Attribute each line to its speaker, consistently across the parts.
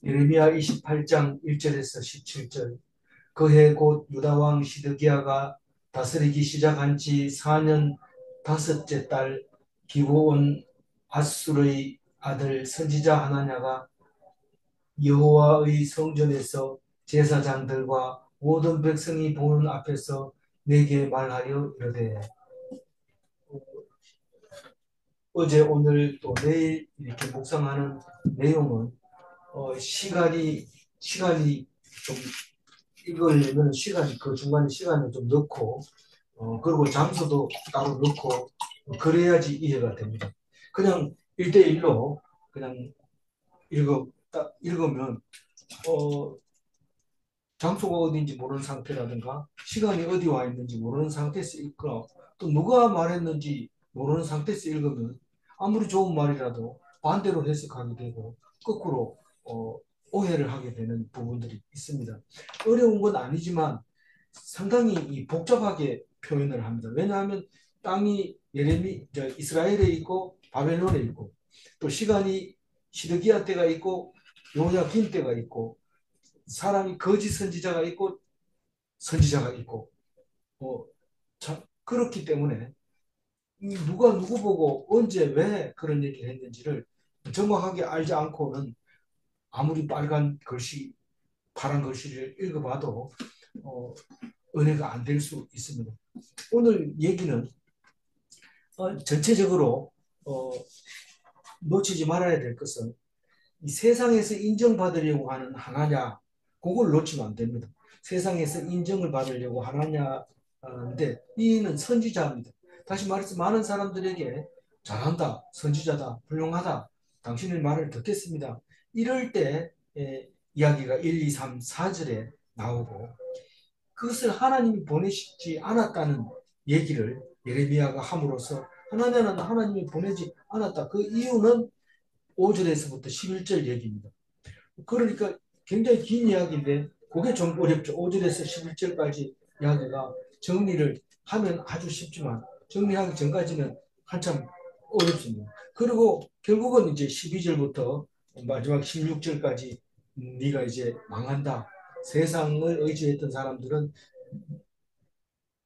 Speaker 1: 예레미야 28장 1절에서 17절. 그해 곧 유다 왕 시드기야가 다스리기 시작한 지 4년 다섯째 달 기브온 앗술의 아들 선지자 하나냐가 여호와의 성전에서 제사장들과 모든 백성이 보는 앞에서 내게 말하여 이르되, 어제 오늘 또 내일 이렇게 묵상하는 내용은 시간이 좀 읽으려면 시간이 그 중간에 시간을 좀 넣고 그리고 장소도 따로 넣고 그래야지 이해가 됩니다. 그냥 1대1로 그냥 읽으면 어, 장소가 어디인지 모르는 상태라든가 시간이 어디 와 있는지 모르는 상태에서 읽거나 또 누가 말했는지 모르는 상태에서 읽으면 아무리 좋은 말이라도 반대로 해석하게 되고 거꾸로 오해를 하게 되는 부분들이 있습니다. 어려운 건 아니지만 상당히 복잡하게 표현을 합니다. 왜냐하면 땅이 이스라엘에 있고 바벨론에 있고 또 시간이 시드기야 때가 있고 요야긴 때가 있고 사람이 거짓 선지자가 있고 선지자가 있고 그렇기 때문에 누가 누구 보고 언제 왜 그런 얘기를 했는지를 정확하게 알지 않고는 아무리 빨간 글씨 파란 글씨를 읽어봐도 어, 은혜가 안 될 수 있습니다. 오늘 얘기는 전체적으로 어, 놓치지 말아야 될 것은 이 세상에서 인정받으려고 하는 하나냐, 그걸 놓치면 안 됩니다. 세상에서 인정을 받으려고 하나냐인데 이는 선지자입니다. 다시 말해서 많은 사람들에게 잘한다, 선지자다, 훌륭하다, 당신의 말을 듣겠습니다. 이럴 때 이야기가 1, 2, 3, 4절에 나오고 그것을 하나님이 보내시지 않았다는 얘기를 예레미야가 함으로써 하나님은 하나님이 보내지 않았다. 그 이유는 5절에서부터 11절 얘기입니다. 그러니까 굉장히 긴 이야기인데 그게 좀 어렵죠. 5절에서 11절까지 이야기가 정리를 하면 아주 쉽지만 정리하기 전까지는 한참 어렵습니다. 그리고 결국은 이제 12절부터 마지막 16절까지 네가 이제 망한다. 세상을 의지했던 사람들은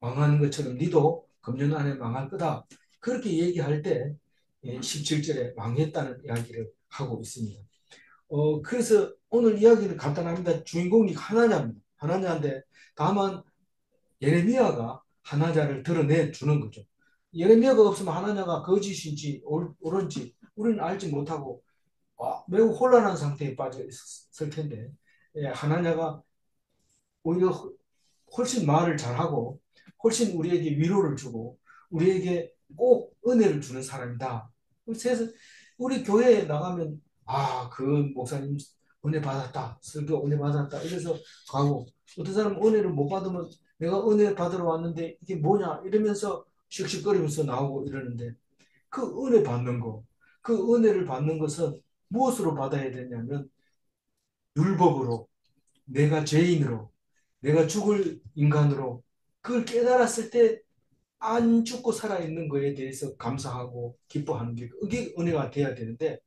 Speaker 1: 망하는 것처럼 니도 금년 안에 망할 거다. 그렇게 얘기할 때 17절에 망했다는 이야기를 하고 있습니다. 그래서 오늘 이야기는 간단합니다. 주인공이 하나냐입니다. 하나냐인데 다만 예레미야가 하나냐를 드러내 주는 거죠. 예레미야가 없으면 하나냐가 거짓인지 옳은지 우리는 알지 못하고 매우 혼란한 상태에 빠져 있을 텐데 하나냐가 오히려 훨씬 말을 잘하고 훨씬 우리에게 위로를 주고 우리에게 꼭 은혜를 주는 사람이다. 그래서 우리 교회에 나가면 그 목사님 은혜 받았다. 설교 은혜 받았다. 이래서 가고 어떤 사람은 은혜를 못 받으면 내가 은혜 받으러 왔는데 이게 뭐냐 이러면서 씩씩거리면서 나오고 이러는데 그 은혜 받는 거, 그 은혜를 받는 것은 무엇으로 받아야 되냐면 율법으로 내가 죄인으로 내가 죽을 인간으로 그걸 깨달았을 때 안 죽고 살아있는 거에 대해서 감사하고 기뻐하는 게 그게 은혜가 돼야 되는데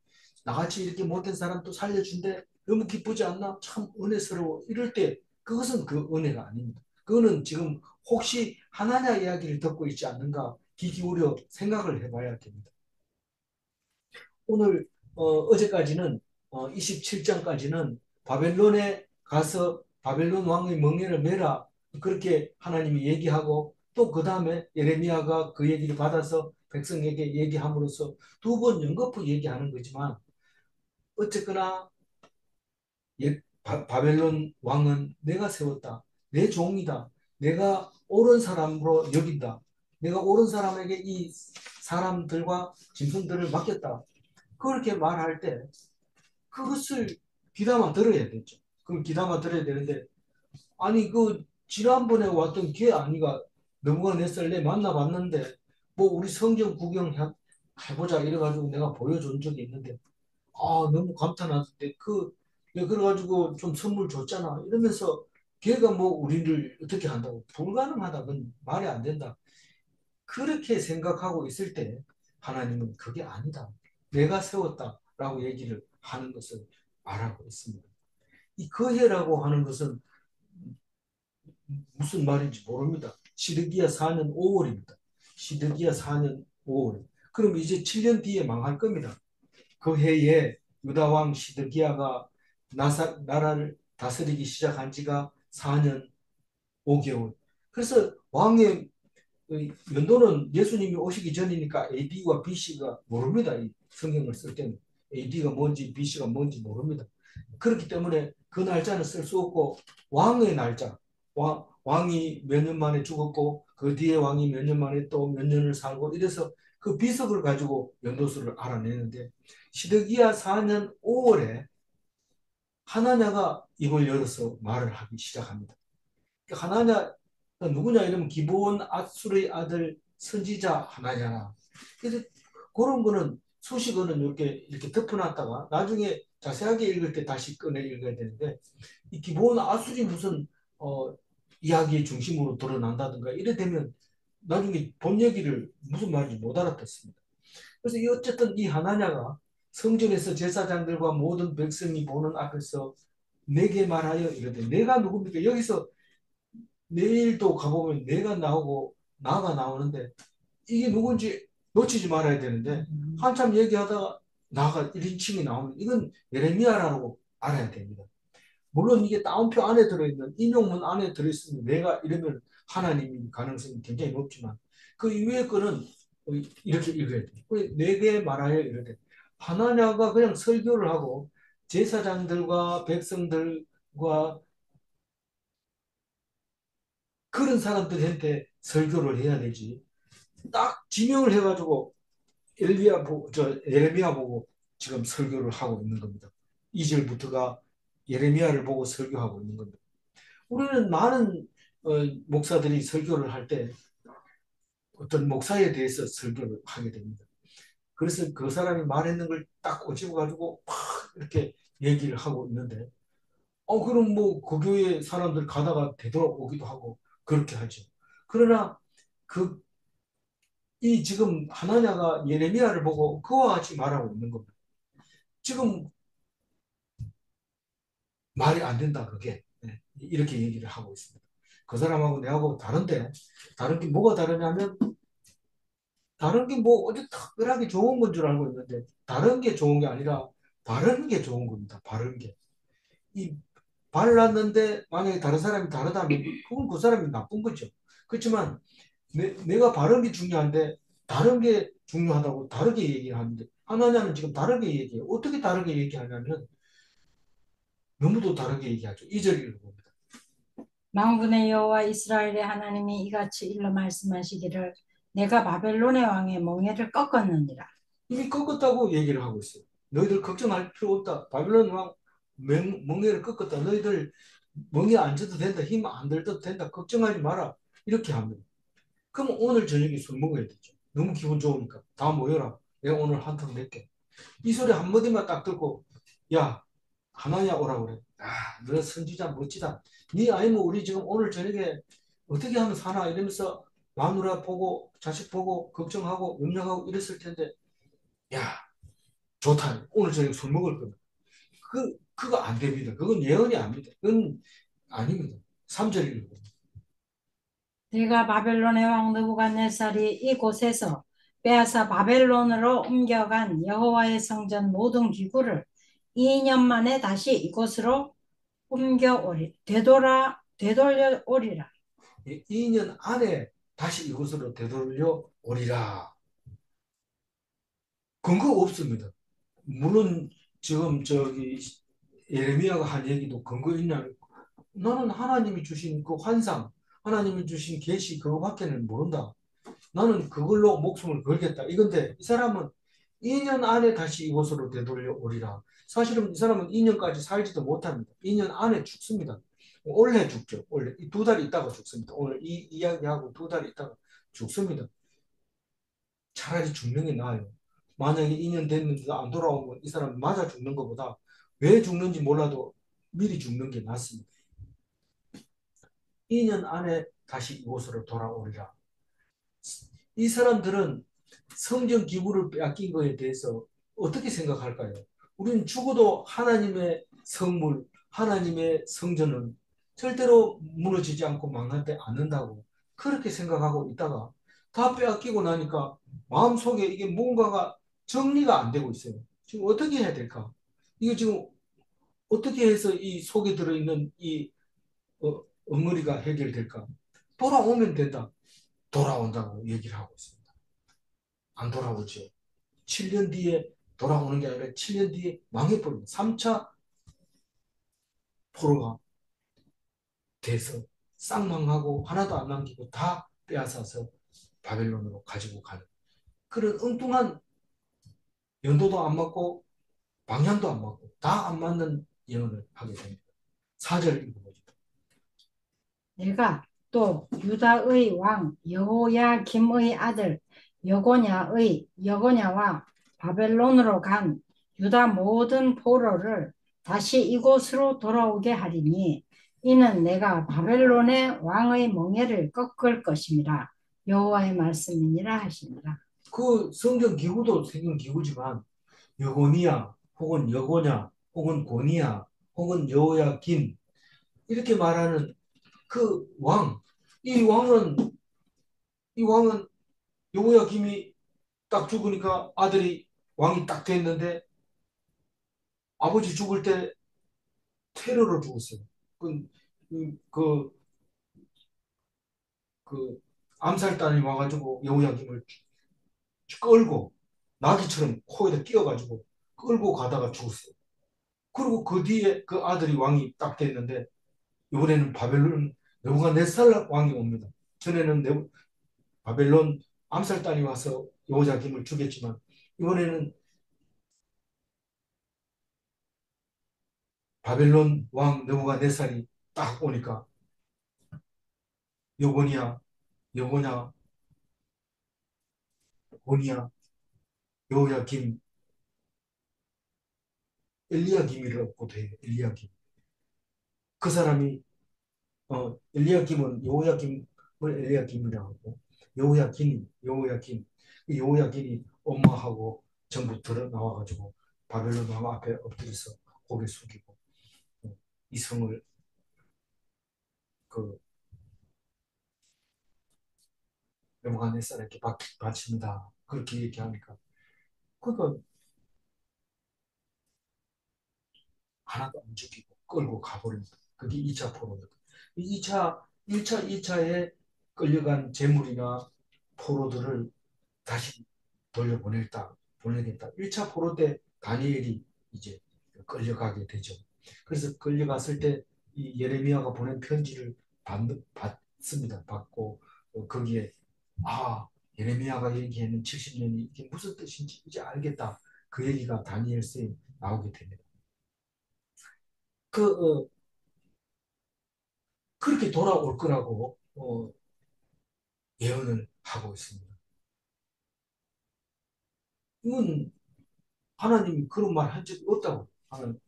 Speaker 1: 나같이 이렇게 못된 사람도 살려준대 너무 기쁘지 않나? 참 은혜스러워 이럴 때 그것은 그 은혜가 아닙니다. 그거는 지금 혹시 하나냐 이야기를 듣고 있지 않는가 귀 기울여 생각을 해봐야 됩니다. 오늘 어제까지는 27장까지는 바벨론에 가서 바벨론 왕의 멍에를 메라 그렇게 하나님이 얘기하고 또 그 다음에 예레미야가 그 얘기를 받아서 백성에게 얘기함으로써 두 번 연거푸 얘기하는 거지만 어쨌거나 바벨론 왕은 내가 세웠다. 내 종이다. 내가 옳은 사람으로 여긴다. 내가 옳은 사람에게 이 사람들과 짐승들을 맡겼다. 그렇게 말할 때 그것을 귀담아 들어야 되죠. 그걸 귀담아 들어야 되는데 아니 그 지난번에 왔던 걔 아니가 너무가4살 만나봤는데 뭐 우리 성경 구경 해보자 이래가지고 내가 보여준 적이 있는데 너무 감탄하던데 그래가지고 좀 선물 줬잖아 이러면서 걔가 뭐 우리를 어떻게 한다고 불가능하다 그건 말이 안 된다 그렇게 생각하고 있을 때 하나님은 그게 아니다 내가 세웠다라고 얘기를 하는 것을 말하고 있습니다. 이 거해라고 하는 것은 무슨 말인지 모릅니다. 시드기야 4년 5월입니다. 시드기야 4년 5월. 그럼 이제 7년 뒤에 망할 겁니다. 그 해에 유다 왕 시드기야가 나라를 다스리기 시작한 지가 4년 5개월. 그래서 왕의 연도는 예수님이 오시기 전이니까 AD와 BC가 모릅니다. 이 성경을 쓸 때는 AD가 뭔지 BC가 뭔지 모릅니다. 그렇기 때문에 그 날짜는 쓸 수 없고 왕의 날짜, 왕이 몇 년 만에 죽었고 그 뒤에 왕이 몇 년 만에 또 몇 년을 살고 이래서 그 비석을 가지고 연도수를 알아내는데 시드기야 4년 5월에 하나냐가 입을 열어서 말을 하기 시작합니다. 하나냐 누구냐 이러면 기브온 앗술의 아들 선지자 하나냐라. 그래서 그런 거는 수식어는 이렇게 덮어놨다가 나중에 자세하게 읽을 때 다시 꺼내 읽어야 되는데 이 기브온 앗술이 무슨 이야기의 중심으로 드러난다든가 이래 되면 나중에 본 얘기를 무슨 말인지 못 알아듣습니다. 그래서 어쨌든 이 하나냐가 성전에서 제사장들과 모든 백성이 보는 앞에서 내게 말하여 이르되 내가 누굽니까? 여기서 내일도 가보면 내가 나오고 나가 나오는데 이게 누군지 놓치지 말아야 되는데 한참 얘기하다가 나가 1인칭이 나오면 이건 예레미야라고 알아야 됩니다. 물론 이게 따옴표 안에 들어있는 인용문 안에 들어있으면 내가 이러면 하나님일 가능성이 굉장히 높지만 그 이외의 거는 이렇게 읽어야 돼요. 내게 말하여 이르되 하나냐가 그냥 설교를 하고 제사장들과 백성들과 그런 사람들한테 설교를 해야 되지. 딱 지명을 해가지고 예레미야 보고 지금 설교를 하고 있는 겁니다. 2절부터가 예레미야를 보고 설교하고 있는 겁니다. 우리는 많은 목사들이 설교를 할 때 어떤 목사에 대해서 설교를 하게 됩니다. 그래서 그 사람이 말했는 걸 딱 꼬집어 가지고 막 이렇게 얘기를 하고 있는데 그럼 뭐 그 교회 사람들 가다가 되돌아오기도 하고 그렇게 하죠. 그러나 그 이 지금 하나냐가 예레미야를 보고 그와 같이 말하고 있는 겁니다. 지금 말이 안 된다 그게 이렇게 얘기를 하고 있습니다. 그 사람하고 내하고 다른데 다른 게 뭐가 다르냐면 다른 게 뭐 어디 특별하게 좋은 건 줄 알고 있는데 다른 게 좋은 게 아니라 바른 게 좋은 겁니다. 바른 게. 이 발랐는데 만약에 다른 사람이 다르다면 그건 그 사람이 나쁜 거죠. 그렇지만 내가 바른 게 중요한데 다른 게 중요하다고 다르게 얘기하는데 하나냐는 지금 다르게 얘기해요. 어떻게 다르게 얘기하냐면 너무도 다르게 얘기하죠. 2절 읽어봅니다.
Speaker 2: 만군의 여호와 이스라엘의 하나님이 이같이 일러 말씀하시기를 내가 바벨론의 왕의 멍에를 꺾었느니라.
Speaker 1: 이미 꺾었다고 얘기를 하고 있어요. 너희들 걱정할 필요 없다. 바빌론 왕 멍에를 꺾었다. 너희들 멍에 앉아도 된다. 힘 안 들어도 된다. 걱정하지 마라. 이렇게 합니다. 그럼 오늘 저녁에 술 먹어야 되죠. 너무 기분 좋으니까. 다 모여라. 내가 오늘 한턱 낼게. 이 소리 한마디만 딱 듣고 야 하나냐 오라 그래. 너 선지자 멋지다. 네 아니면 우리 지금 오늘 저녁에 어떻게 하면 사나 이러면서 마누라 보고 자식 보고 걱정하고 염려하고 이랬을 텐데 야 좋다. 오늘 저녁 술 먹을 거다. 그거 안 됩니다. 그건 예언이 아닙니다. 그건 아닙니다. 3절 읽고.
Speaker 2: 내가 바벨론의 왕 느부갓네살이 이곳에서 빼앗아 바벨론으로 옮겨간 여호와의 성전 모든 기구를 2년 만에 다시 이곳으로 되돌려 오리라.
Speaker 1: 2년 안에 다시 이곳으로 되돌려 오리라. 근거 없습니다. 물론 지금 예레미야가 한 얘기도 근거 있냐? 나는 하나님이 주신 그 환상, 하나님이 주신 계시 그거밖에는 모른다. 나는 그걸로 목숨을 걸겠다. 이건데 이 사람은 2년 안에 다시 이곳으로 되돌려 오리라. 사실은 이 사람은 2년까지 살지도 못합니다. 2년 안에 죽습니다. 올해 죽죠. 원래 2달 있다가 죽습니다. 오늘 이 이야기하고 2달 있다가 죽습니다. 차라리 죽는 게 나아요. 만약에 2년 됐는데도 안 돌아오면 이 사람 맞아 죽는 것보다 왜 죽는지 몰라도 미리 죽는 게 낫습니다. 2년 안에 다시 이곳으로 돌아오리라. 이 사람들은 성전 기구를 빼앗긴 것에 대해서 어떻게 생각할까요? 우리는 죽어도 하나님의 성물, 하나님의 성전은 절대로 무너지지 않고 망하지 않는다고 그렇게 생각하고 있다가 다 빼앗기고 나니까 마음속에 이게 뭔가가 정리가 안 되고 있어요. 지금 어떻게 해야 될까? 이게 지금 어떻게 해서 이 속에 들어있는 이 엉터리가 해결될까? 돌아오면 된다. 돌아온다고 얘기를 하고 있습니다. 안 돌아오죠. 7년 뒤에 돌아오는 게 아니라 7년 뒤에 망해버립니다. 3차 포로가 돼서 쌍망하고 하나도 안 남기고 다 빼앗아서 바벨론으로 가지고 가는 그런 엉뚱한 연도도 안 맞고 방향도 안 맞고 다 안 맞는 예언을 하게 됩니다. 4절 읽어보죠.
Speaker 2: 내가 또 유다의 왕 여호야김의 아들 여고냐와 바벨론으로 간 유다 모든 포로를 다시 이곳으로 돌아오게 하리니 이는 내가 바벨론의 왕의 멍에를 꺾을 것임이라 여호와의 말씀이니라 하시니라.
Speaker 1: 그 성경 기구도 성경 기구지만 여고니야 혹은 여고냐 혹은 고니야 혹은 여호야김 이렇게 말하는 그 왕, 이 왕은 이 왕은 여호야김이 딱 죽으니까 아들이 왕이 딱 됐는데 아버지 죽을 때 테러로 죽었어요. 그, 그, 그 암살단이 와가지고 여호야김을 끌고 나귀처럼 코에다 끼워가지고 끌고 가다가 죽었어요. 그리고 그 뒤에 그 아들이 왕이 딱 됐는데 이번에는 바벨론 느부갓네살 왕이 옵니다. 전에는 바벨론 암살단이 와서 여호야김을 죽였지만 이번에는 바벨론 왕 느부갓네살이 딱 오니까 여고니야, 여고냐, 고니야, 여호야김, 엘리야김이라고 돼요. 엘리야김. 그 사람이 엘리야김은 여호야김을 엘리야김이라고 하고 여호야김 여호야김이 엄마하고 전부 들어 나와가지고 바벨론 왕 앞에 엎드려서 고개 숙이고 이 성을 그 느부갓네살에게 바칩니다. 그렇게 얘기하니까 그러니까 하나도 안 죽이고 끌고 가버립니다. 그게 2차 포로입니다. 2차, 1차, 2차에 끌려간 재물이나 포로들을 다시 보내겠다. 1차 포로 때 다니엘이 이제 끌려가게 되죠. 그래서 끌려갔을 때 이 예레미야가 보낸 편지를 받습니다. 받고 거기에 예레미야가 얘기하는 70년이 이게 무슨 뜻인지 이제 알겠다. 그 얘기가 다니엘서에 나오게 됩니다. 그 그렇게 돌아올 거라고 예언을 하고 있습니다. 이건 하나님이 그런 말 한 적이 없다고.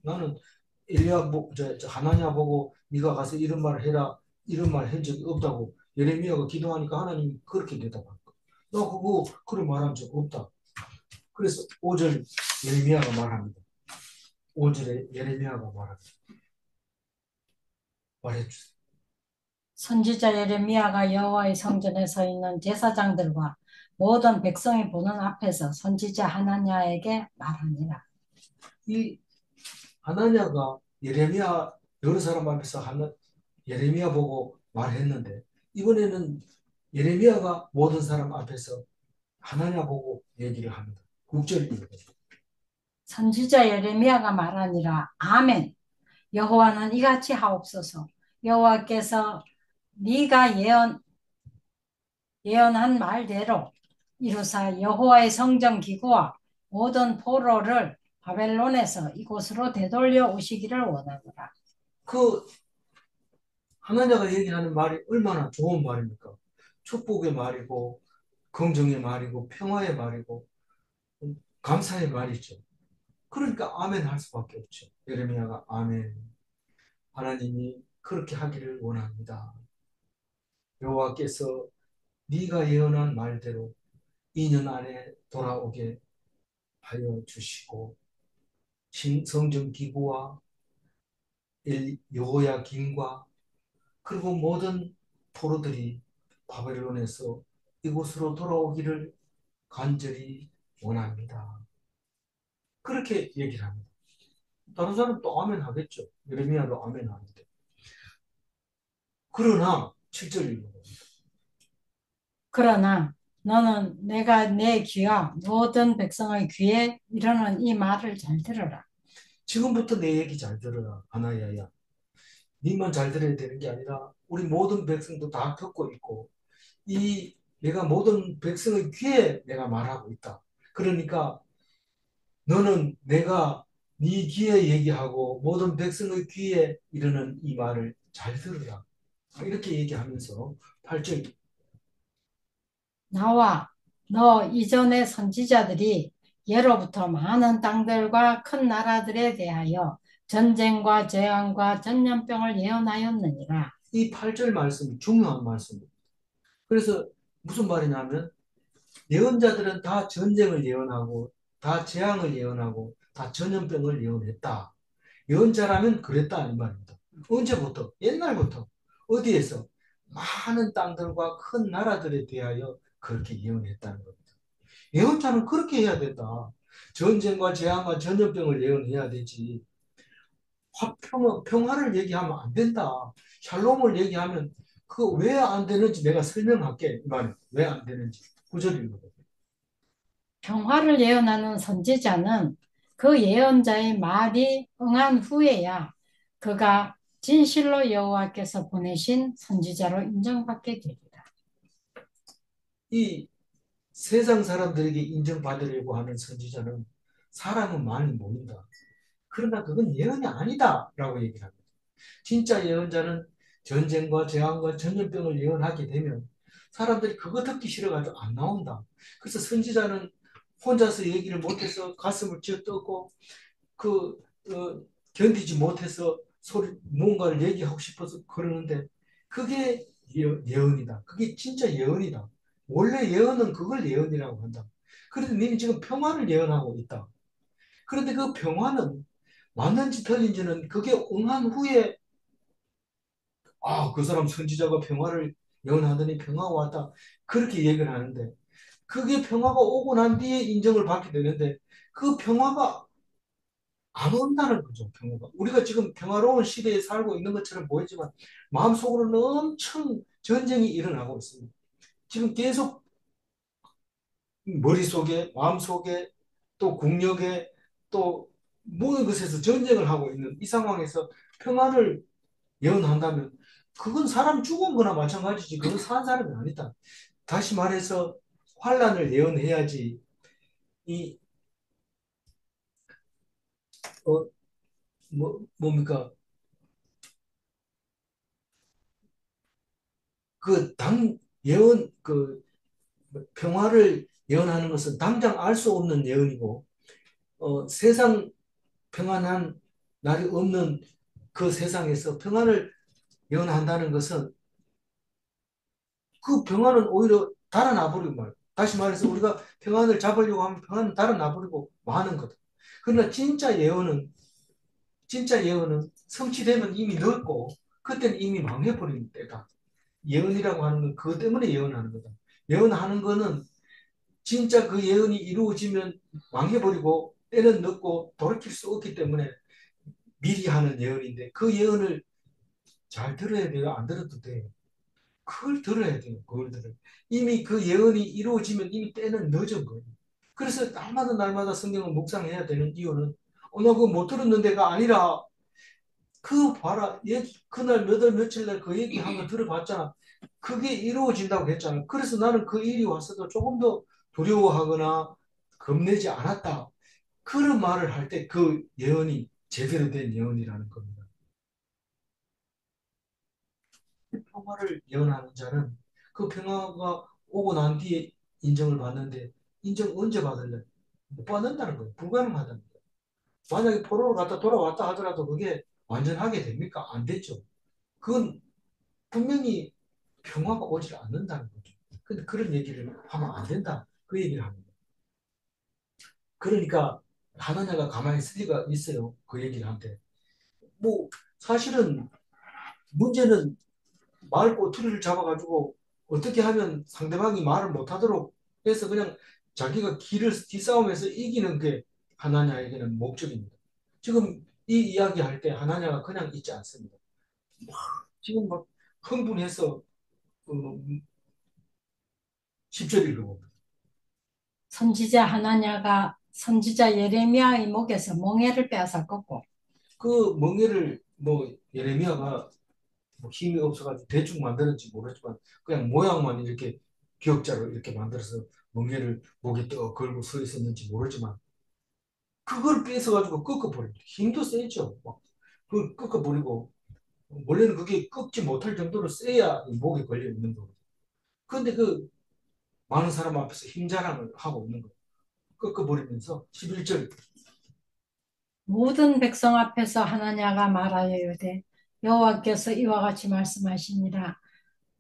Speaker 1: 나는 하나냐 보고 네가 가서 이런 말을 해라 이런 말 한 적이 없다고. 예레미야가 기도하니까 하나님이 그렇게 대답할 거. 나 그거 그런 말 한 적 없다. 그래서 5절 예레미야가 말합니다. 5절에 예레미야가 말합니다. 말해주세요.
Speaker 2: 선지자 예레미야가 여호와의 성전에 서 있는 제사장들과 모든 백성이 보는 앞에서 선지자 하나냐에게 말하니라.
Speaker 1: 이 하나냐가 예레미야 여러 사람 앞에서 예레미야 보고 말했는데 이번에는 예레미야가 모든 사람 앞에서 하나냐 보고 얘기를 합니다. 6절 읽어보세요.
Speaker 2: 선지자 예레미야가 말하니라. 아멘. 여호와는 이같이 하옵소서. 여호와께서 네가 예언한 말대로 이루사 여호와의 성전 기구와 모든 포로를 바벨론에서 이곳으로 되돌려 오시기를 원하노라.
Speaker 1: 그 하나냐가 얘기하는 말이 얼마나 좋은 말입니까? 축복의 말이고 긍정의 말이고 평화의 말이고 감사의 말이죠. 그러니까 아멘 할 수밖에 없죠. 예레미야가 아멘. 하나님이 그렇게 하기를 원합니다. 여호와께서 네가 예언한 말대로 2년 안에 돌아오게 하여 주시고 성전 기구와 여호야김과 그리고 모든 포로들이 바벨론에서 이곳으로 돌아오기를 간절히 원합니다. 그렇게 얘기를 합니다. 다른 사람 또 아멘 하겠죠. 예레미야도 아멘 하는데. 그러나 7절 읽어봅니다.
Speaker 2: 그러나 너는 내가 내 귀와 모든 백성의 귀에 이르는 이 말을 잘 들어라.
Speaker 1: 지금부터 내 얘기 잘 들어라, 하나야야. 니만 잘 들어야 되는 게 아니라 우리 모든 백성도 다 듣고 있고 이 내가 모든 백성의 귀에 내가 말하고 있다. 그러니까 너는 내가 네 귀에 얘기하고 모든 백성의 귀에 이르는 이 말을 잘 들으라. 이렇게 얘기하면서 8절
Speaker 2: 나와 너 이전의 선지자들이 예로부터 많은 땅들과 큰 나라들에 대하여 전쟁과 재앙과 전염병을 예언하였느니라.
Speaker 1: 이 8절 말씀이 중요한 말씀입니다. 그래서 무슨 말이냐면 예언자들은 다 전쟁을 예언하고 다 재앙을 예언하고 다 전염병을 예언했다. 예언자라면 그랬다 이 말입니다. 언제부터? 옛날부터. 어디에서? 많은 땅들과 큰 나라들에 대하여 그렇게 예언했다는 겁니다. 예언자는 그렇게 해야 된다. 전쟁과 재앙과 전염병을 예언해야 되지. 평화를 얘기하면 안 된다. 샬롬을 얘기하면 그 왜 안 되는지 내가 설명할게. 이 말이에요. 왜 안 되는지. 구절을 읽어요.
Speaker 2: 평화를 예언하는 선지자는 그 예언자의 말이 응한 후에야 그가 진실로 여호와께서 보내신 선지자로 인정받게 되리라.
Speaker 1: 이 세상 사람들에게 인정받으려고 하는 선지자는 사람은 많이 모인다. 그러나 그건 예언이 아니다라고 얘기를 합니다. 진짜 예언자는 전쟁과 재앙과 전염병을 예언하게 되면 사람들이 그거 듣기 싫어가지고 안 나온다. 그래서 선지자는 혼자서 얘기를 못해서 가슴을 쥐어뜯고 그 견디지 못해서 뭔가를 얘기하고 싶어서 그러는데 그게 예언이다. 그게 진짜 예언이다. 원래 예언은 그걸 예언이라고 한다. 그런데 너는 지금 평화를 예언하고 있다. 그런데 그 평화는 맞는지 틀린지는 그게 응한 후에 그 사람 선지자가 평화를 예언하더니 평화가 왔다. 그렇게 얘기를 하는데 그게 평화가 오고 난 뒤에 인정을 받게 되는데 그 평화가 안 온다는 거죠, 평화가. 우리가 지금 평화로운 시대에 살고 있는 것처럼 보이지만 마음속으로는 엄청 전쟁이 일어나고 있습니다. 지금 계속 머릿속에, 마음속에, 또 국력에, 또 모든 것에서 전쟁을 하고 있는 이 상황에서 평화를 예언한다면 그건 사람 죽은 거나 마찬가지지. 그건 산 사람이 아니다. 다시 말해서 환란을 예언해야지 이 뭡니까 그 당 예언 그 평화를 예언하는 것은 당장 알 수 없는 예언이고 세상 평안한 날이 없는 그 세상에서 평안을 예언한다는 것은 그 평안은 오히려 달아나버리고 말. 다시 말해서 우리가 평안을 잡으려고 하면 평안은 달아나버리고 마는 거다. 그러나 진짜 예언은 성취되면 이미 늦고 그때는 이미 망해버린 때다. 예언이라고 하는 건 그것 때문에 예언하는 거다. 예언하는 거는 진짜 그 예언이 이루어지면 망해버리고 때는 늦고 돌이킬 수 없기 때문에 미리 하는 예언인데 그 예언을 잘 들어야 돼요? 안 들어도 돼요? 그걸 들어야 돼요. 그걸 들어요. 이미 그 예언이 이루어지면 이미 때는 늦은 거예요. 그래서 날마다 성경을 묵상해야 되는 이유는 나 그거 못 들었는데가 아니라 그 봐라 그날 몇 월 며칠 날 그 얘기한 거 들어봤잖아. 그게 이루어진다고 했잖아. 그래서 나는 그 일이 왔어도 조금 더 두려워하거나 겁내지 않았다. 그런 말을 할 때 그 예언이 제대로 된 예언이라는 겁니다. 평화를 예언하는 자는 그 평화가 오고 난 뒤에 인정을 받는데 인정 언제 받을래? 못 받는다는 거예요. 불가능하다는 거예요. 만약에 포로를 갔다 돌아왔다 하더라도 그게 완전하게 됩니까? 안 되죠. 그건 분명히 평화가 오지 않는다는 거죠. 근데 그런 얘기를 하면 안 된다. 그 얘기를 합니다. 그러니까 하느냐가 가만히 있을 리가 있어요. 그 얘기를 한테. 뭐 사실은 문제는 말 꼬투리를 잡아가지고 어떻게 하면 상대방이 말을 못하도록 해서 그냥 자기가 길을 기싸움에서 이기는 게 하나냐에게는 목적입니다. 지금 이 이야기 할 때 하나냐가 그냥 있지 않습니다. 지금 막 흥분해서 10절 읽어봅니다.
Speaker 2: 선지자 하나냐가 선지자 예레미야의 목에서 멍에를 빼앗아 꺾고
Speaker 1: 그 멍에를 뭐 예레미야가 뭐 힘이 없어가지고 대충 만들었지 모르지만 그냥 모양만 이렇게 기역자로 이렇게 만들어서 멍에를 목에 떡 걸고 서 있었는지 모르지만 그걸 뺏어가지고 꺾어버립니다. 힘도 세죠. 막 그걸 꺾어버리고 원래는 그게 꺾지 못할 정도로 세야 목에 걸려 있는 거거든요. 그런데 그 많은 사람 앞에서 힘 자랑을 하고 있는 거예요. 꺾어버리면서 11절
Speaker 2: 모든 백성 앞에서 하나냐가 말하여 이르되 여호와께서 이와 같이 말씀하시니라.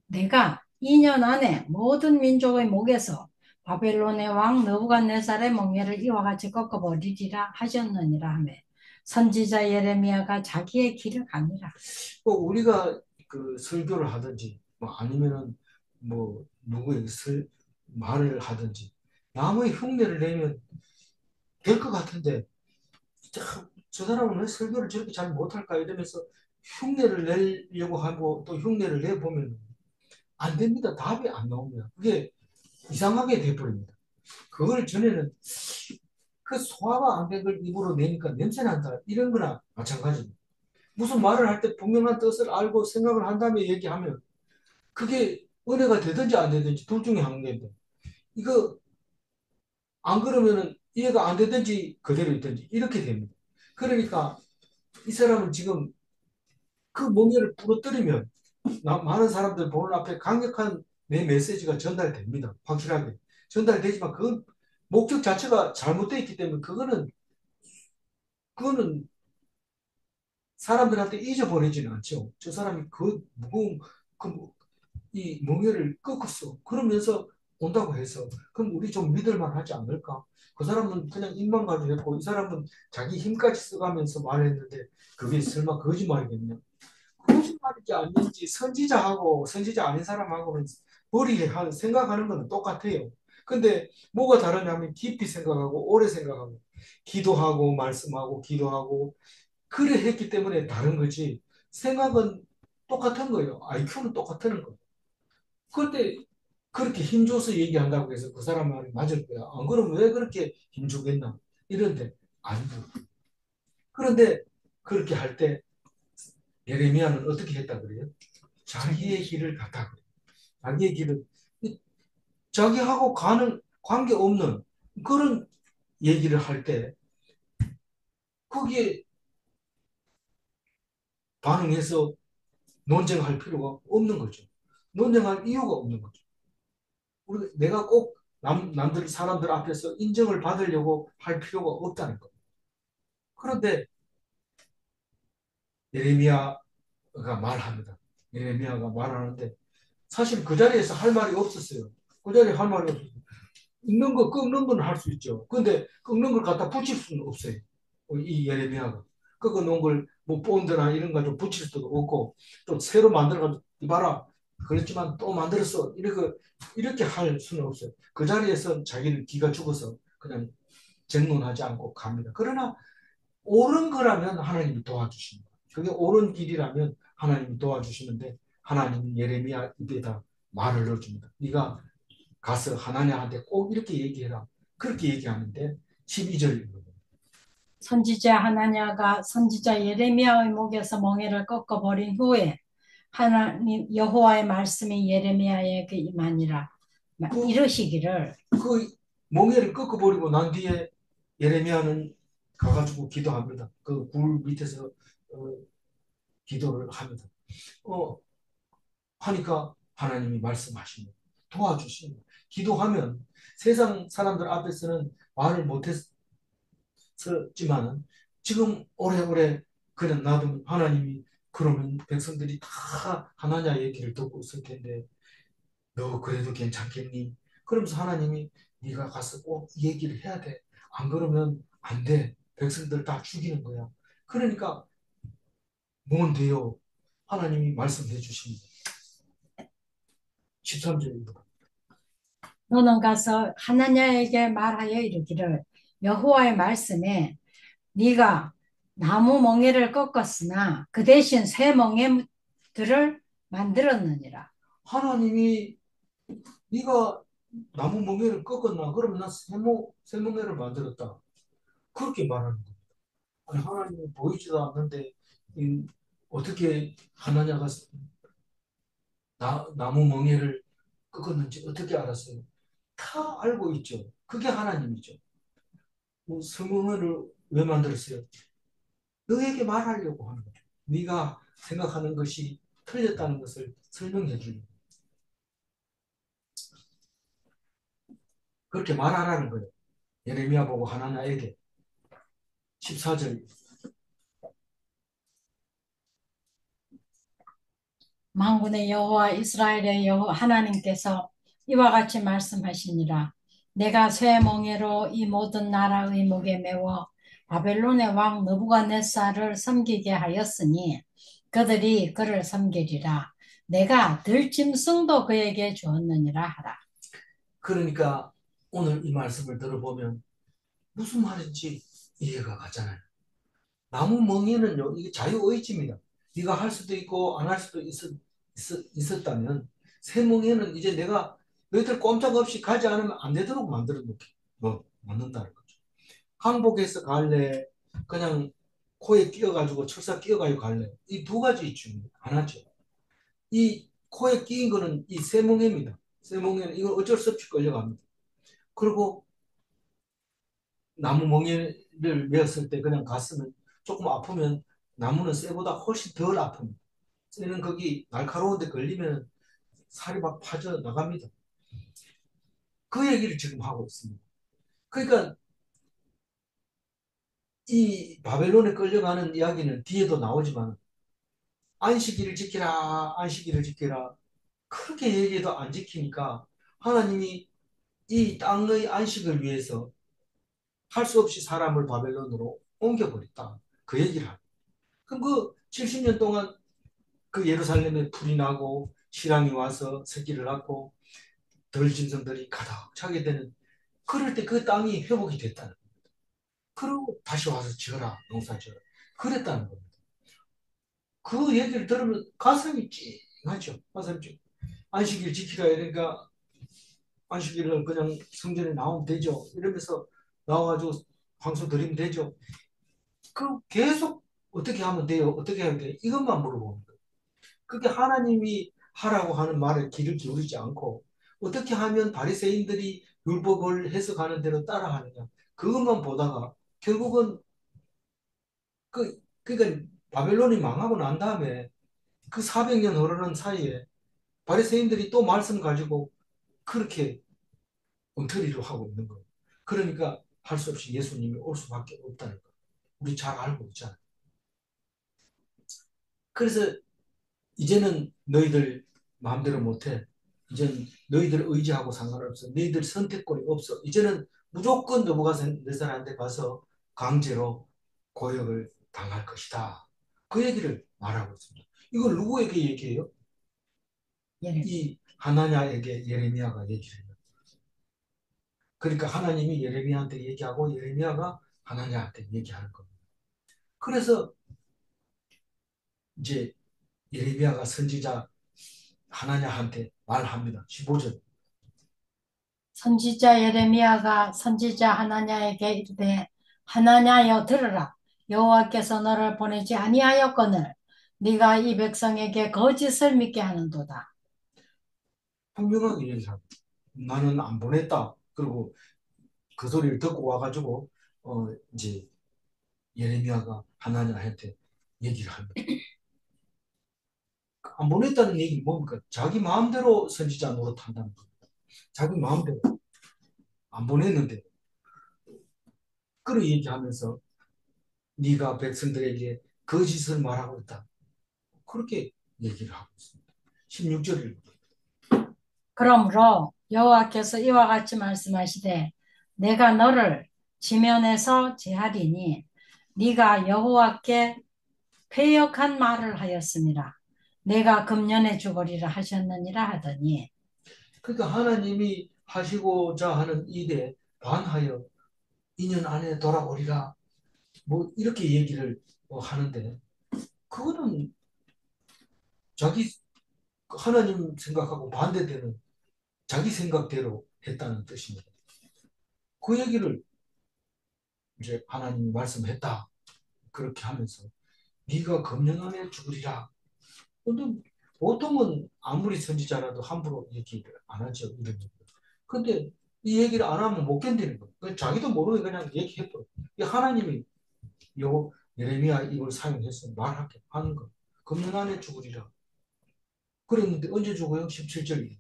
Speaker 2: 내가 2년 안에 모든 민족의 목에서 바벨론의 왕 느부갓네살의 멍에를 이와 같이 꺾어버리리라 하셨느니라 하며 선지자 예레미야가 자기의 길을 가니라.
Speaker 1: 우리가 그 설교를 하든지 뭐 아니면은 뭐 누구에게 말을 하든지 남의 흉내를 내면 될 것 같은데 저 사람은 왜 설교를 저렇게 잘 못할까 이러면서 흉내를 내려고 하고 또 흉내를 내보면 안 됩니다. 답이 안 나옵니다. 그게 이상하게 돼버립니다. 그걸 전에는 그 소화가 안 된 걸 입으로 내니까 냄새 난다. 이런 거나 마찬가지입니다. 무슨 말을 할 때 분명한 뜻을 알고 생각을 한 다음에 얘기하면 그게 은혜가 되든지 안 되든지 둘 중에 한 개인데 이거 안 그러면은 이해가 안 되든지 그대로 있든지 이렇게 됩니다. 그러니까 이 사람은 지금 그 멍에를 부러뜨리면 많은 사람들 보는 앞에 강력한 내 메시지가 전달됩니다. 확실하게. 전달되지만 그 목적 자체가 잘못되어 있기 때문에 그거는 사람들한테 잊어버리지는 않죠. 저 사람이 그 무거운 이 멍에를 꺾었어. 그러면서 온다고 해서 그럼 우리 좀 믿을만 하지 않을까? 그 사람은 그냥 입만 가지고 했고 이 사람은 자기 힘까지 써가면서 말했는데 그게 설마 거짓말이겠냐? 거짓말인지 아닌지 선지자하고 선지자 아닌 사람하고는 생각하는 거는 똑같아요. 근데 뭐가 다르냐면 깊이 생각하고 오래 생각하고 기도하고 말씀하고 기도하고 그래 했기 때문에 다른 거지. 생각은 똑같은 거예요. IQ는 똑같은 거예요. 그때 그렇게 힘줘서 얘기한다고 해서 그 사람 말이 맞을 거야. 안 그러면 왜 그렇게 힘주겠나? 이런데 아니고. 그런데 그렇게 할 때 예레미야는 어떻게 했다 그래요? 자기의 길을 갔다 그래요. 자기의 길을 자기하고 관계없는 그런 얘기를 할 때 거기에 반응해서 논쟁할 필요가 없는 거죠. 논쟁할 이유가 없는 거죠. 내가 꼭 사람들 앞에서 인정을 받으려고 할 필요가 없다는 거예요. 그런데 예레미야가 말합니다. 예레미야가 말하는데 사실 그 자리에서 할 말이 없었어요. 그 자리에 할 말이 없었어요. 읽는 거, 끊는 건 할 수 있죠. 근데 끊는 걸 갖다 붙일 수는 없어요. 이 예레미야가. 꺾어 놓은 걸 뭐 본드나 이런 거 좀 붙일 수도 없고 또 새로 만들어가지고 이봐라. 그렇지만 또 만들었어. 이렇게 할 수는 없어요. 그 자리에서 자기는 기가 죽어서 그냥 정론하지 않고 갑니다. 그러나 옳은 거라면 하나님이 도와주십니다. 그게 옳은 길이라면 하나님이 도와주시는데 하나님이 예레미야 입에다 말을 넣어줍니다. 네가 가서 하나님한테 꼭 이렇게 얘기해라. 그렇게 얘기하는데 12절입니다.
Speaker 2: 선지자 하나냐가 선지자 예레미야의 목에서 멍에를 꺾어버린 후에 하나님 여호와의 말씀이 예레미야에게 임하니라.
Speaker 1: 그,
Speaker 2: 이러시기를
Speaker 1: 그 멍에를 꺾어버리고 난 뒤에 예레미야는 가가지고 기도합니다. 그 굴 밑에서 어, 기도를 합니다. 어, 하니까 하나님이 말씀하십니다. 도와주십니다. 기도하면 세상 사람들 앞에서는 말을 못했지만 지금 오래오래 그냥 놔두면 하나님이 그러면 백성들이 다 하나냐 얘기를 듣고 있을 텐데 너 그래도 괜찮겠니? 그러면서 하나님이 네가 가서 꼭 얘기를 해야 돼. 안 그러면 안 돼. 백성들 다 죽이는 거야. 그러니까 뭔데요? 하나님이 말씀해 주십니다. 13절입니다.
Speaker 2: 너는 가서 하나냐에게 말하여 이르기를 여호와의 말씀에 네가 나무 멍에를 꺾었으나 그 대신 새 멍에들을 만들었느니라.
Speaker 1: 하나님이 네가 나무 멍에를 꺾었나? 그러면 나 쇠멍에를 만들었다. 그렇게 말하는 거예요. 아니, 하나님이 보이지도 않는데 어떻게 하나냐가 나무 멍에를 꺾었는지 어떻게 알았어요? 다 알고 있죠. 그게 하나님이죠. 뭐 쇠멍에를 왜 만들었어요? 너에게 말하려고 하는 거죠. 네가 생각하는 것이 틀렸다는 것을 설명해 주는 거예요. 그렇게 말하라는 거예요. 예레미야 보고 하나냐에게 14절.
Speaker 2: 만군의 여호와 이스라엘의 여호와 하나님께서 이와 같이 말씀하시니라. 내가 쇠 멍에로 이 모든 나라의 목에 메워 바벨론의 왕 느부갓네살을 섬기게 하였으니 그들이 그를 섬기리라. 내가 들짐승도 그에게 주었느니라 하라.
Speaker 1: 그러니까 오늘 이 말씀을 들어보면 무슨 말인지 이해가 가잖아요. 나무 멍에는요, 이게 자유의지입니다. 네가 할 수도 있고 안 할 수도 있었다면 새 멍에는 이제 내가 너희들 꼼짝없이 가지 않으면 안 되도록 만들어 놓게 뭐 놓는다는 거죠. 항복해서 갈래, 그냥 코에 끼어가지고 철사 끼어가지고 갈래. 이 두 가지 있죠. 하나죠. 이 코에 끼인 거는 이 쇠멍에입니다. 쇠멍에는 이건 어쩔 수 없이 끌려갑니다. 그리고 나무 멍에를 메었을 때 그냥 갔으면 조금 아프면 나무는 쇠보다 훨씬 덜 아픕니다. 쇠는 거기 날카로운데 걸리면 살이 막 파져 나갑니다. 그 얘기를 지금 하고 있습니다. 그러니까 이 바벨론에 끌려가는 이야기는 뒤에도 나오지만 안식일을 지키라, 안식일을 지키라. 그렇게 얘기해도 안 지키니까 하나님이 이 땅의 안식을 위해서 할 수 없이 사람을 바벨론으로 옮겨버렸다. 그 얘기를 합니다. 그럼 그 70년 동안 그 예루살렘에 불이 나고 신랑이 와서 새끼를 낳고 덜 짐승들이 가득 차게 되는 그럴 때 그 땅이 회복이 됐다는 거예요. 그리고 다시 와서 지어라, 농사 지어라. 그랬다는 겁니다. 그 얘기를 들으면 가슴이 찡하죠. 가슴이 찡. 안식일 지키라 이러니까 안식일을 그냥 성전에 나오면 되죠. 이러면서 나와가지고 황소 드리면 되죠. 그 계속 어떻게 하면 돼요? 어떻게 하면 돼요? 이것만 물어보는 거예요. 그게 하나님이 하라고 하는 말에 귀를 기울이지 않고 어떻게 하면 바리새인들이 율법을 해석하는 대로 따라하느냐 그것만 보다가 결국은 그러니까 바벨론이 망하고 난 다음에 그 400년 흐르는 사이에 바리새인들이 또 말씀 가지고 그렇게 엉터리로 하고 있는 거예요. 그러니까 할 수 없이 예수님이 올 수밖에 없다는 거예요. 우리 잘 알고 있잖아요. 그래서 이제는 너희들 마음대로 못해. 이제는 너희들 의지하고 상관없어. 너희들 선택권이 없어. 이제는 무조건 느부갓네살한테 가서 강제로 고역을 당할 것이다. 그 얘기를 말하고 있습니다. 이걸 누구에게 얘기해요?
Speaker 2: 예레미야.
Speaker 1: 이 하나냐에게 예레미야가 얘기를 해요. 그러니까 하나님이 예레미야한테 얘기하고 예레미야가 하나냐한테 얘기하는 겁니다. 그래서 이제 예레미야가 선지자 하나냐한테 말합니다. 15절.
Speaker 2: 선지자 예레미야가 선지자 하나냐에게 이르되 하나냐여 들으라. 여호와께서 너를 보내지 아니하였거늘 네가 이 백성에게 거짓을 믿게 하는도다.
Speaker 1: 분명하게 얘기합니다. 나는 안 보냈다. 그리고 그 소리를 듣고 와가지고 이제 예레미야가 하나냐한테 얘기를 합니다. 안 보냈다는 얘기는 뭡니까? 자기 마음대로 선지자 노릇한다는 겁니다. 자기 마음대로 안 보냈는데 그런 얘기하면서 네가 백성들에게 거짓을 말하고 있다. 그렇게 얘기를 하고 있습니다. 16절입니다.
Speaker 2: 그러므로 여호와께서 이와 같이 말씀하시되 내가 너를 지면에서 제하리니 네가 여호와께 패역한 말을 하였습니다. 내가 금년에 죽으리라 하셨느니라 하더니
Speaker 1: 그러니까 하나님이 하시고자 하는 일에 반하여 2년 안에 돌아오리라. 뭐 이렇게 얘기를 하는데 그거는 자기 하나님 생각하고 반대되는 자기 생각대로 했다는 뜻입니다. 그 얘기를 이제 하나님이 말씀했다. 그렇게 하면서 네가 금년 안에 죽으리라. 근데 보통은 아무리 선지자라도 함부로 얘기를 안 하죠. 이런 얘기. 근데 이 얘기를 안 하면 못 견디는 거예요. 자기도 모르게 그냥 얘기해버려. 하나님이 요 예레미야 이걸 사용해서 말하게 하는 거. 금년 안에 죽으리라. 그랬는데 언제 죽어요? 17절이.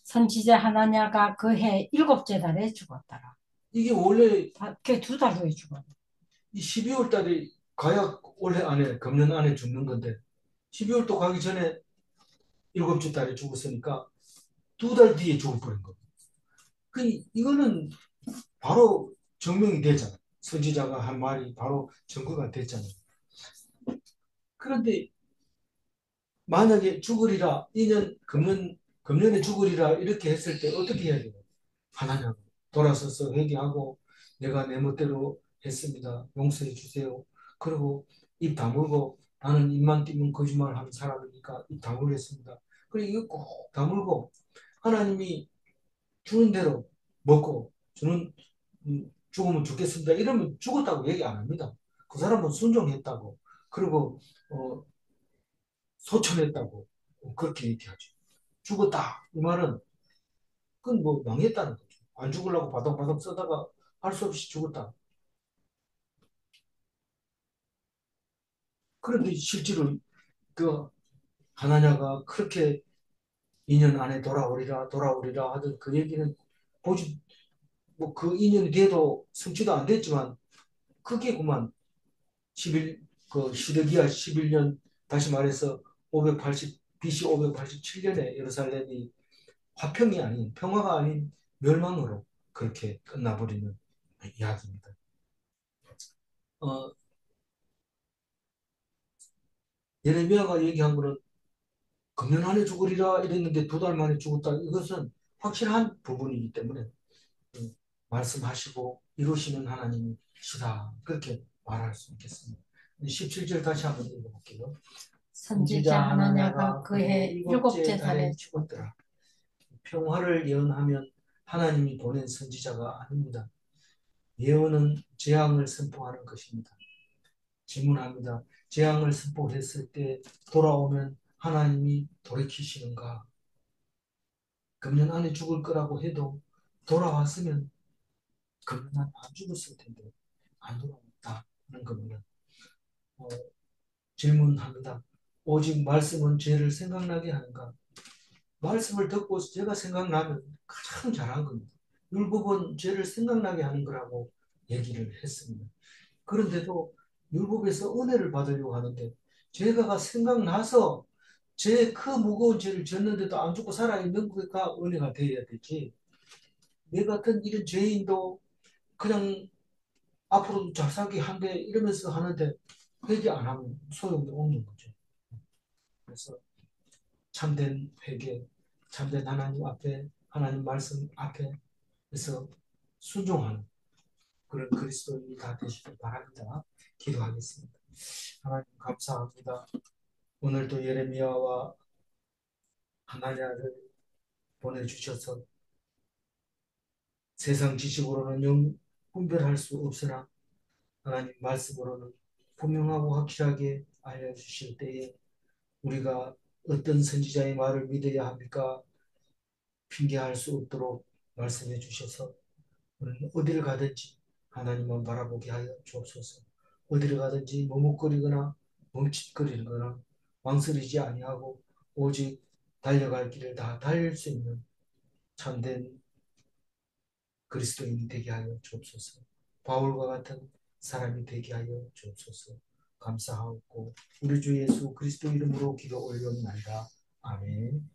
Speaker 2: 선지자 하나냐가 그 해 일곱째 달에 죽었더라.
Speaker 1: 이게 원래
Speaker 2: 그두 달 후에 죽었다.
Speaker 1: 이 12월 달에 가야 올해 안에 금년 안에 죽는 건데 12월 또 가기 전에 일곱째 달에 죽었으니까 2달 뒤에 죽어버린 거예요. 그 이거는 바로 증명이 되잖아요. 선지자가 한 말이 바로 증거가 됐잖아요. 그런데 만약에 죽으리라 2년 금년에 죽으리라 이렇게 했을 때 어떻게 해야 돼요? 하나님 돌아서서 회개하고 내가 내 멋대로 했습니다. 용서해 주세요. 그리고 입 다물고 나는 입만 띄면 거짓말하는 사람이니까 입 다물겠습니다. 그리고 이거 꼭 다물고 하나님이 주는 대로 먹고 주는 죽으면 죽겠습니다. 이러면 죽었다고 얘기 안 합니다. 그 사람은 순종했다고 그리고 소천했다고 그렇게 얘기하죠. 죽었다 이 말은 그건 뭐 망했다는 거죠. 안 죽으려고 바닥바닥 쓰다가 할 수 없이 죽었다. 그런데 실제로 그 하나냐가 그렇게 2년 안에 돌아오리라 하던 그 얘기는 보지 뭐 그 2년이 돼도 성취도 안 됐지만 그게 그만 11, 그 시드기야 11년 다시 말해서 580 BC 587년에 예루살렘이 화평이 아닌 평화가 아닌 멸망으로 그렇게 끝나버리는 이야기입니다. 어, 예레미야가 얘기한 거는 금년 안에 죽으리라 이랬는데 2달 만에 죽었다. 이것은 확실한 부분이기 때문에 말씀하시고 이루시는 하나님이시다. 그렇게 말할 수 있겠습니다. 17절 다시 한번 읽어볼게요.
Speaker 2: 선지자 하나냐가 그 해 일곱째 달에
Speaker 1: 죽었더라. 평화를 예언하면 하나님이 보낸 선지자가 아닙니다. 예언은 재앙을 선포하는 것입니다. 질문합니다. 재앙을 선포했을 때 돌아오면 하나님이 돌이키시는가? 금년 안에 죽을 거라고 해도 돌아왔으면 금년 안에 안 죽었을 텐데 안 돌아왔다는 겁니다. 어, 질문합니다. 오직 말씀은 죄를 생각나게 하는가? 말씀을 듣고 제가 생각나면 가장 잘한 겁니다. 율법은 죄를 생각나게 하는 거라고 얘기를 했습니다. 그런데도 율법에서 은혜를 받으려고 하는데 죄가 생각나서 제 그 무거운 죄를 졌는데도 안 죽고 살아있는 거가 은혜가 되어야 되지. 내 같은 이런 죄인도 그냥 앞으로도 잘 살게 한대 이러면서 하는데 회개 안 하면 소용이 없는 거죠. 그래서 참된 회개, 참된 하나님 앞에 하나님 말씀 앞에서 순종하는 그런 그리스도인이 다 되시길 바랍니다. 기도하겠습니다. 하나님 감사합니다. 오늘도 예레미야와 하나냐를 보내주셔서 세상 지식으로는 영 분별할 수 없으나 하나님 말씀으로는 분명하고 확실하게 알려주실 때에 우리가 어떤 선지자의 말을 믿어야 합니까? 핑계할 수 없도록 말씀해 주셔서 우리는 어디를 가든지 하나님만 바라보게 하여 주옵소서. 어디를 가든지 머뭇거리거나 멈칫거리거나 망설이지 아니하고 오직 달려갈 길을 다 달릴 수 있는 참된 그리스도인이 되게 하여 주옵소서. 바울과 같은 사람이 되게 하여 주옵소서. 감사하고 우리 주 예수 그리스도 이름으로 기도 올려옵나이다. 아멘.